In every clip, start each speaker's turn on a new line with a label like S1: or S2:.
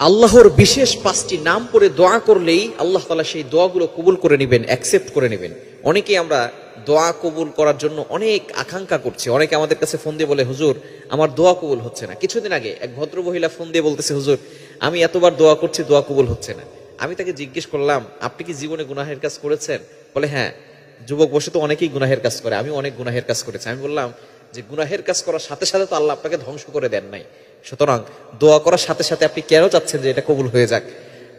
S1: আল্লাহর বিশেষ 5টি নাম পড়ে দোয়া করলেই আল্লাহ তাআলা সেই দোয়াগুলো কবুল করে নেবেন, অ্যাকসেপ্ট করে নেবেন। অনেকেই আমরা দোয়া কবুল করার জন্য অনেক আকাঙ্ক্ষা করছি। অনেকে আমাদের কাছে ফোন দিয়ে বলে, হুজুর আমার দোয়া কবুল হচ্ছে না। কিছুদিন আগে এক ভদ্র মহিলা ফোন দিয়ে বলতেছে, হুজুর আমি এতবার দোয়া করছি, দোয়া কবুল হচ্ছে না। আমি তাকে জিজ্ঞেস করলাম, আপনি কি জীবনে গুনাহের কাজ করেছেন? বলে হ্যাঁ, যুবক বসে তো অনেকেই গুনাহের কাজ করে, আমি অনেক গুনাহের কাজ করেছি। আমি বললাম যে গুনাহের কাজ করার সাথে সাথে তো আল্লাহ আপনাকে ধ্বংস করে দেন নাই, সুতরাং দোয়া করার সাথে সাথে আপনি কেন চাচ্ছেন যে এটা কবুল হয়ে যাক?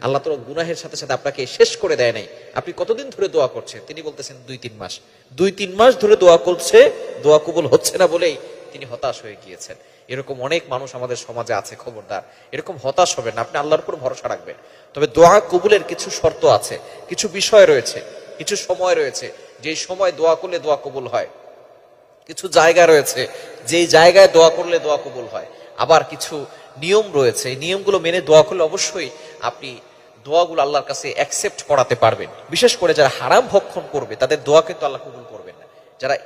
S1: আল্লাহ তো গুনাহের সাথে সাথে আপনাকে শেষ করে দেয় নাই। আপনি কতদিন ধরে দোয়া করছেন? তিনি বলতেছেন 2-3 মাস। 2-3 মাস ধরে দোয়া করছে, দোয়া কবুল হচ্ছে না বলেই তিনি হতাশ হয়ে গিয়েছেন। এরকম অনেক মানুষ আমাদের সমাজে আছে, খবরদার এরকম হতাশ হবেন না, আপনি আল্লাহর উপর ভরসা রাখবেন। তবে দোয়া কবুলের কিছু শর্ত আছে, কিছু বিষয় রয়েছে, কিছু সময় রয়েছে, যেই সময় দোয়া করলে দোয়া কবুল হয়। কিছু জায়গা রয়েছে যেই জায়গায় দোয়া করলে দোয়া কবুল হয়। আবার কিছু নিয়ম রয়েছে, এই নিয়মগুলো মেনে দোয়া করলে অবশ্যই আপনি দোয়াগুলো আল্লাহর কাছে অ্যাকসেপ্ট করাতে পারবেন। বিশেষ করে যারা হারাম ভক্ষণ করবে তাদের দোয়া কিন্তু আল্লাহ কবুল করবেন না। যারা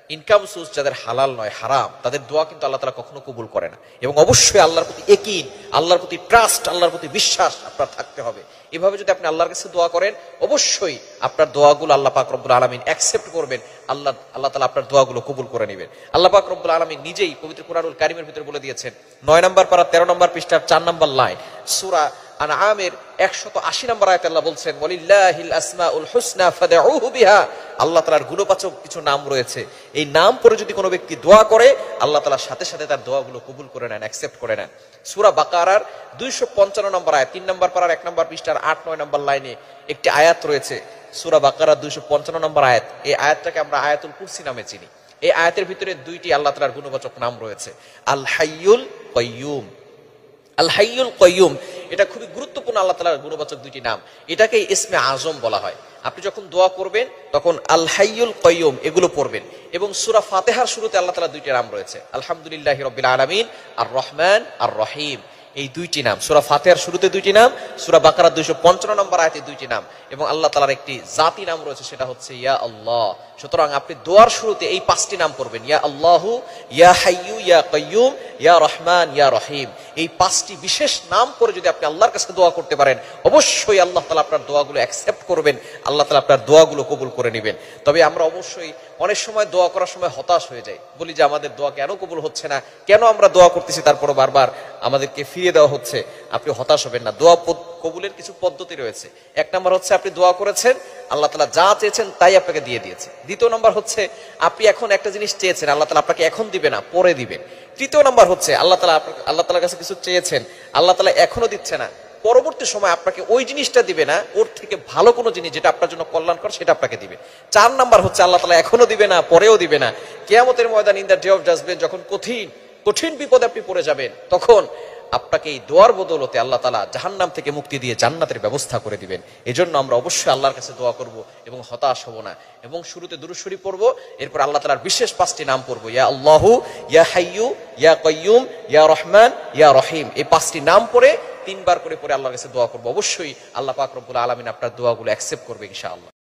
S1: ইনকাম সোর্স যাদের হালাল নয়, হারাম, তাদের দোয়া কিন্তু আল্লাহ তাআলা কখনো কবুল করে না। এবং অবশ্যই আল্লাহর প্রতি ইয়াকিন, আল্লাহর প্রতি ট্রাস্ট, আল্লাহর প্রতি বিশ্বাস আপনার থাকতে হবে। এভাবে যদি আপনি আল্লাহর কাছে দোয়া করেন, অবশ্যই আপনার দোয়াগুলো আল্লাহ পাক রব্বুল আলামিন অ্যাকসেপ্ট করবেন। আল্লাহ তাআলা আপনার দোয়াগুলো কবুল করে নেবেন। আল্লাহ পাক রব্বুল আলামিন নিজেই পবিত্র কুরআনুল কারীমের ভিতরে বলে দিয়েছেন, 9 নম্বর পারা 13 নম্বর পৃষ্ঠার 4 নম্বর লাইন, সূরা আনআমের 180 নম্বর আয়াতে আল্লাহ বলছেন, ওয়ালিল্লাহিল আসমাউল হুসনা ফাদউহু বিহা। আল্লাহ তাআলার গুণবাচক কিছু নাম রয়েছে, এই নাম পড়ে যদি কোনো ব্যক্তি দোয়া করে, আল্লাহ তাআলা সাথে সাথে তার দোয়াগুলো কবুল করে নেন, অ্যাকসেপ্ট করে নেন। সূরা বাকারার 255 নম্বর আয়াত, 3 নম্বর পারার 1 নম্বর পৃষ্ঠার 8-9 নম্বর লাইনে একটি আয়াত রয়েছে, সূরা বাকারার 255 নম্বর আয়াত। এই আয়াতটাকে আমরা আয়াতুল কুরসি নামে চিনি। এই আয়াতের ভিতরে 2টি আল্লাহ তাআলার গুণবাচক নাম রয়েছে, আল হাইয়ুল কাইয়্যুম। আল হাইয়ুল কাইয়্যুম এটা খুবই গুরুত্বপূর্ণ আল্লাহ তাআলার গুণবাচক 2টি নাম। এটাকে ইসমে আজম বলা হয়। আপনি যখন দোয়া করবেন তখন আল হাইয়ুল কাইয়্যুম এগুলো পড়বেন। এবং সূরা ফাতিহার শুরুতে আল্লাহ তাআলার 2টি নাম রয়েছে, আলহামদুলিল্লাহি রাব্বিল আলামিন, আর রহমান আর রহিম। এই 2টি নাম সূরা ফাতিহার শুরুতে 2টি নাম, সূরা বাকারার 255 নম্বর আয়াতে 2টি নাম, এবং আল্লাহ তাআলার একটি জাতি নাম রয়েছে, সেটা হচ্ছে ইয়া আল্লাহ। সুতরাং আপনি দোয়ার শুরুতে এই 5টি নাম পড়বেন, ইয়া আল্লাহু, ইয়া হাইয়ু, ইয়া কাইয়্যুম, ইয়া রহমান, ইয়া রহিম। এই 5টি বিশেষ নাম করে যদি আপনি আল্লাহর কাছে দোয়া করতে পারেন, অবশ্যই আল্লাহ তাআলা আপনার দোয়াগুলো অ্যাকসেপ্ট করবেন, আল্লাহ তাআলা আপনার দোয়াগুলো কবুল করে নেবেন। তবে আমরা অবশ্যই অনেক সময় দোয়া করার সময় হতাশ হয়ে যাই, বলি যে আমাদের দোয়া কেন কবুল হচ্ছে না, কেন আমরা দোয়া করতেছি তারপরও বারবার আমাদেরকে ফিরিয়ে দেওয়া হচ্ছে। আপনি হতাশ হবেন না, দোয়া কবুলের কিছু পদ্ধতি রয়েছে। 1 নম্বর হচ্ছে আপনি দোয়া করেছেন, আল্লাহ তাআলা যা চেয়েছেন তাই আপনাকে দিয়ে দিয়েছে। 2 নম্বর হচ্ছে আপনি এখন একটা জিনিস চেয়েছেন, আল্লাহ তাআলা আপনাকে এখন দিবে না, পরে দিবেন। 3 নম্বর হচ্ছে আল্লাহ তাআলার কাছে কিছু চেয়েছেন, আল্লাহ তাআলা এখনো দিচ্ছে না, পরবর্তী সময় আপনাকে ওই জিনিসটা দিবে না, ওর থেকে ভালো কোনো জিনিস যেটা আপনার জন্য কল্যাণকর সেটা আপনাকে দিবে। 4 নম্বর হচ্ছে আল্লাহ তাআলা এখনো দিবে না, পরেও দিবে না। কিয়ামতের ময়দান, in the day of judgement, যখন কঠিন বিপদে আপনি পড়ে যাবেন, তখন আপনাকে এই দোয়ার বদৌলতে আল্লাহ তাআলা জাহান্নাম থেকে মুক্তি দিয়ে জান্নাতের ব্যবস্থা করে দিবেন। এজন্য আমরা অবশ্যই আল্লাহর কাছে দোয়া করব এবং হতাশ হব না। এবং শুরুতে দুরূদ শরীফ পড়ব, এরপর আল্লাহ তাআলার বিশেষ 5টি নাম পড়ব, ইয়া আল্লাহু, ইয়া হাইয়ু, ইয়া কাইয়্যুম, ইয়া রহমান, ইয়া রহিম। এই 5টি নাম পড়ে 3 বার করে আল্লাহর কাছে দোয়া করব। অবশ্যই আল্লাহ পাক রব্বুল আলামিন আপনার দোয়াগুলো অ্যাকসেপ্ট করবে ইনশাআল্লাহ।